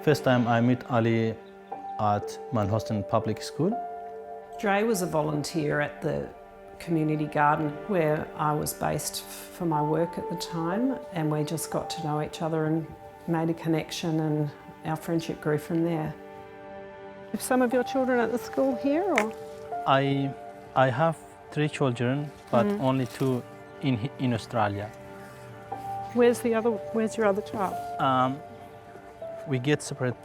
First time I met Ali at Manhattan Public School. Drei was a volunteer at the community garden where I was based for my work at the time, and we just got to know each other and made a connection, and our friendship grew from there. Have some of your children at the school here, or? I have 3 children, but only 2 in Australia. Where's your other child? We get separate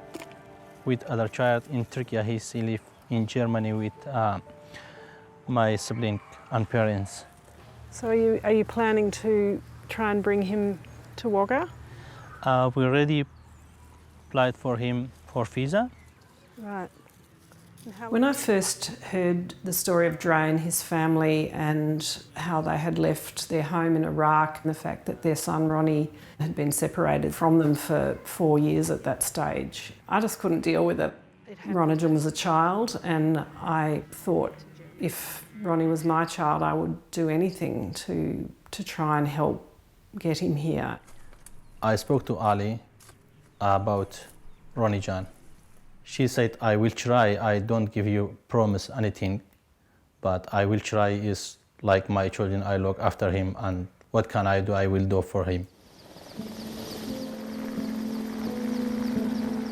with other child in Turkey. He live in Germany with my sibling and parents. So are you planning to try and bring him to Wagga? We already applied for him for visa. Right. When I first heard the story of Drei and his family and how they had left their home in Iraq, and the fact that their son Ronnie had been separated from them for 4 years at that stage, I just couldn't deal with it. Ronejan was a child, and I thought if Ronnie was my child, I would do anything to try and help get him here. I spoke to Ali about Ronejan. She said, I will try. I don't give you promise anything, but I will try. Is like my children, I look after him, and what can I do, I will do for him.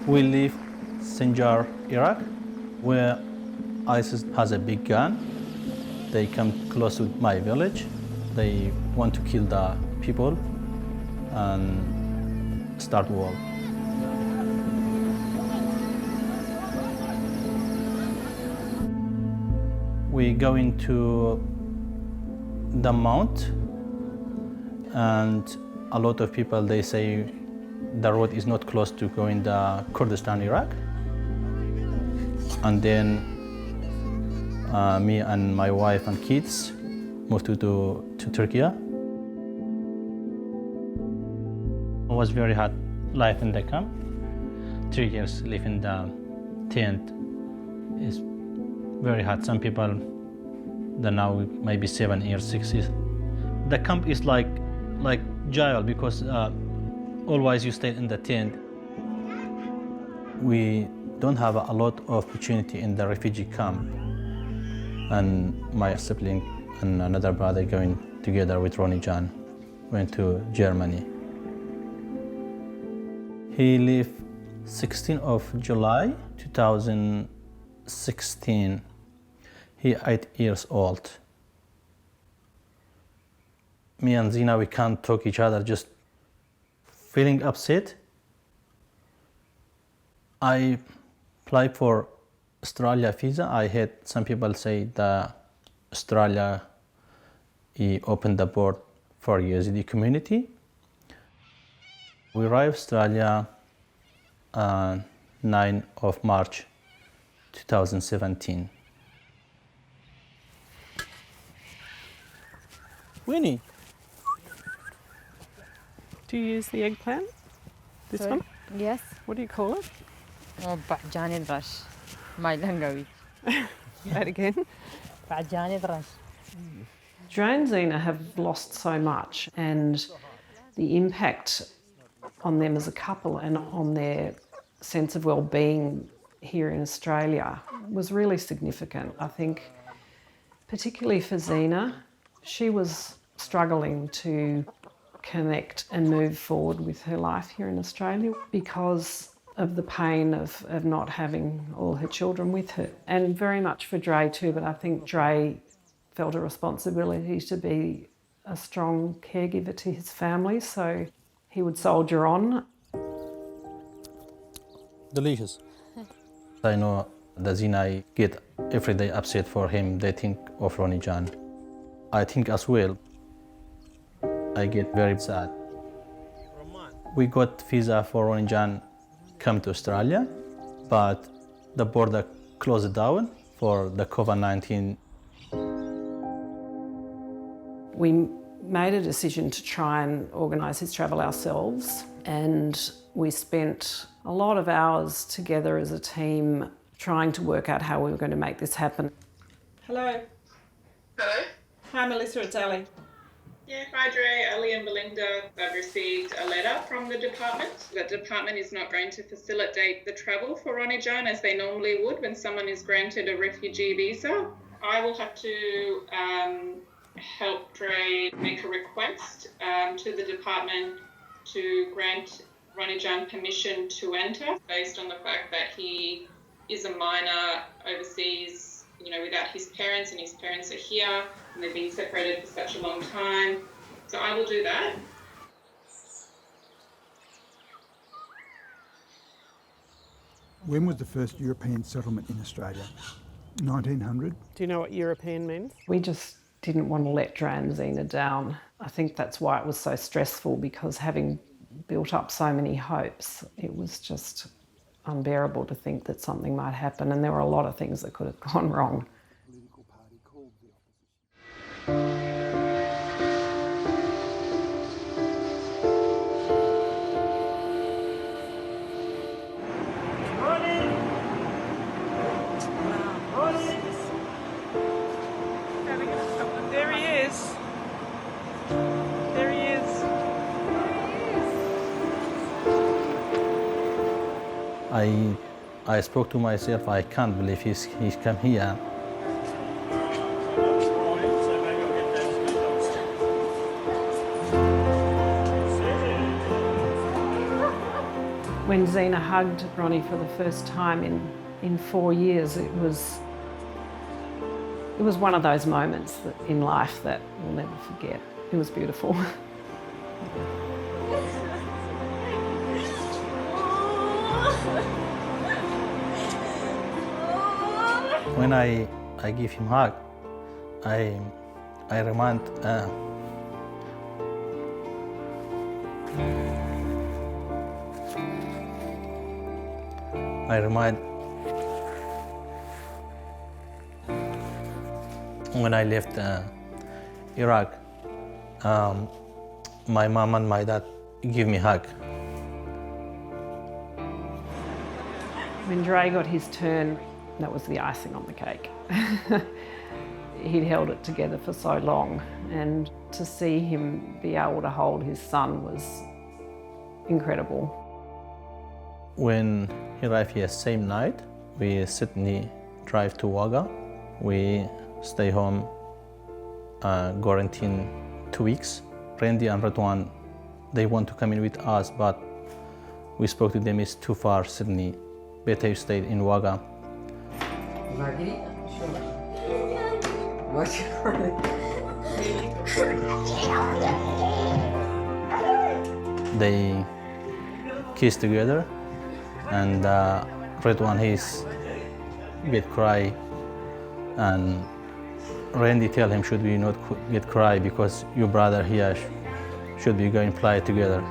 We live Sinjar, Iraq, where ISIS has a big gun. They come close to my village. They want to kill the people and start war. We go into the mount, and a lot of people, they say the road is not close to go in the Kurdistan, Iraq. And then me and my wife and kids moved to Turkey. It was very hard life in the camp. 3 years live in the tent is very hard. Some people, they're now maybe 7 years, 6 years. The camp is like jail because always you stay in the tent. We don't have a lot of opportunity in the refugee camp. And my sibling and another brother going together with Ronejan went to Germany. He left 16th of July 2016. He 8 years old. Me and Zina, we can't talk each other, just feeling upset. I applied for Australia visa. I heard some people say that Australia opened the board for Yazidi community. We arrived Australia 9th of March 2017. Winnie. Do you use the eggplant? This Sorry? one? Yes. What do you call it? بعجاني الرش ما يلنقوي. That again. بعجاني الرش. Drei and Zina have lost so much, and the impact on them as a couple and on their sense of well-being here in Australia was really significant. I think particularly for Zina, she was struggling to connect and move forward with her life here in Australia because of the pain of not having all her children with her. And very much for Drei too, but I think Drei felt a responsibility to be a strong caregiver to his family, so he would soldier on. Delicious. I know that Zina get every day upset for him. They think of Ronejan. I think as well, I get very sad. We got visa for Ronejan come to Australia, but the border closed down for the COVID-19. We made a decision to try and organise his travel ourselves, and we spent a lot of hours together as a team trying to work out how we were going to make this happen. Hello. Hello? Hi Melissa, it's Ali. Yeah, hi Drei, Ali and Belinda. I've received a letter from the department. The department is not going to facilitate the travel for Ronejan as they normally would when someone is granted a refugee visa. I will have to help Drei make a request to the department to grant Ronejan permission to enter based on the fact that he is a minor overseas, without his parents, and his parents are here and they've been separated for such a long time. So I will do that. When was the first European settlement in Australia? 1900? Do you know what European means? We just didn't want to let Drei and Zena down. I think that's why it was so stressful, because having built up so many hopes, it was just unbearable to think that something might happen, and there were a lot of things that could have gone wrong. There he is. There he is. I spoke to myself, I can't believe he's come here. When Zena hugged Ronnie for the first time in 4 years, it was one of those moments in life that we'll never forget. It was beautiful. When I give him a hug, I remind when I left Iraq, my mom and my dad give me a hug. When Drei got his turn, that was the icing on the cake. He'd held it together for so long, and to see him be able to hold his son was incredible. When he arrived here same night, we Sydney drive to Wagga. We stay home, quarantine 2 weeks. Randy and Radwan, they want to come in with us, but we spoke to them, it's too far, Sydney. Better you stay in Wagga. They kiss together, and Radwan, he's get cry, and Randy tell him should we not get cry because your brother here should be going fly together.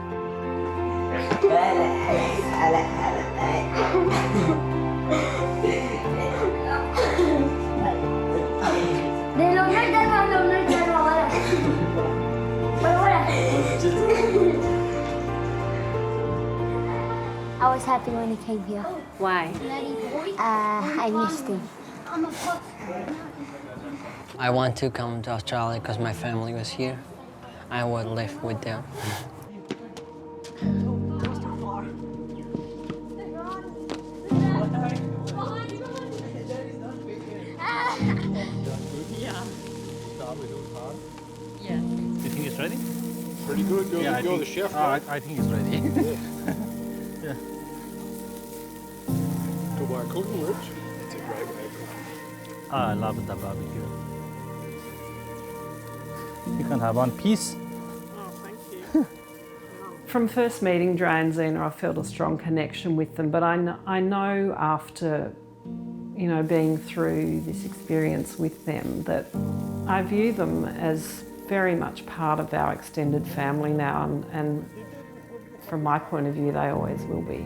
I was happy when he came here. Why? I missed him. I want to come to Australia because my family was here. I would live with them. You think it's ready? Pretty good. You're the chef, right? I think it's ready. Yeah. Good way of cooking, Rich. It's a great way of cooking. I love the barbecue. You can have one piece. Oh, thank you. From first meeting Drei and Zena, I felt a strong connection with them, but I know after, being through this experience with them, that I view them as very much part of our extended family now, and from my point of view, they always will be.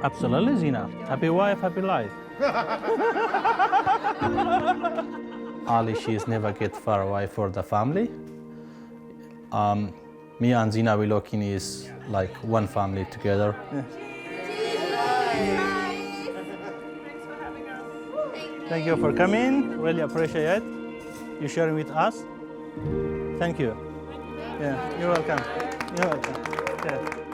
Absolutely, Zena. Happy wife, happy life. Ali, she's never get far away for the family. Me and Zena, we looking is like one family together. Yeah. Thank you for coming. Really appreciate it. you sharing with us. Thank you. Yeah, you're welcome. You're welcome. Yeah.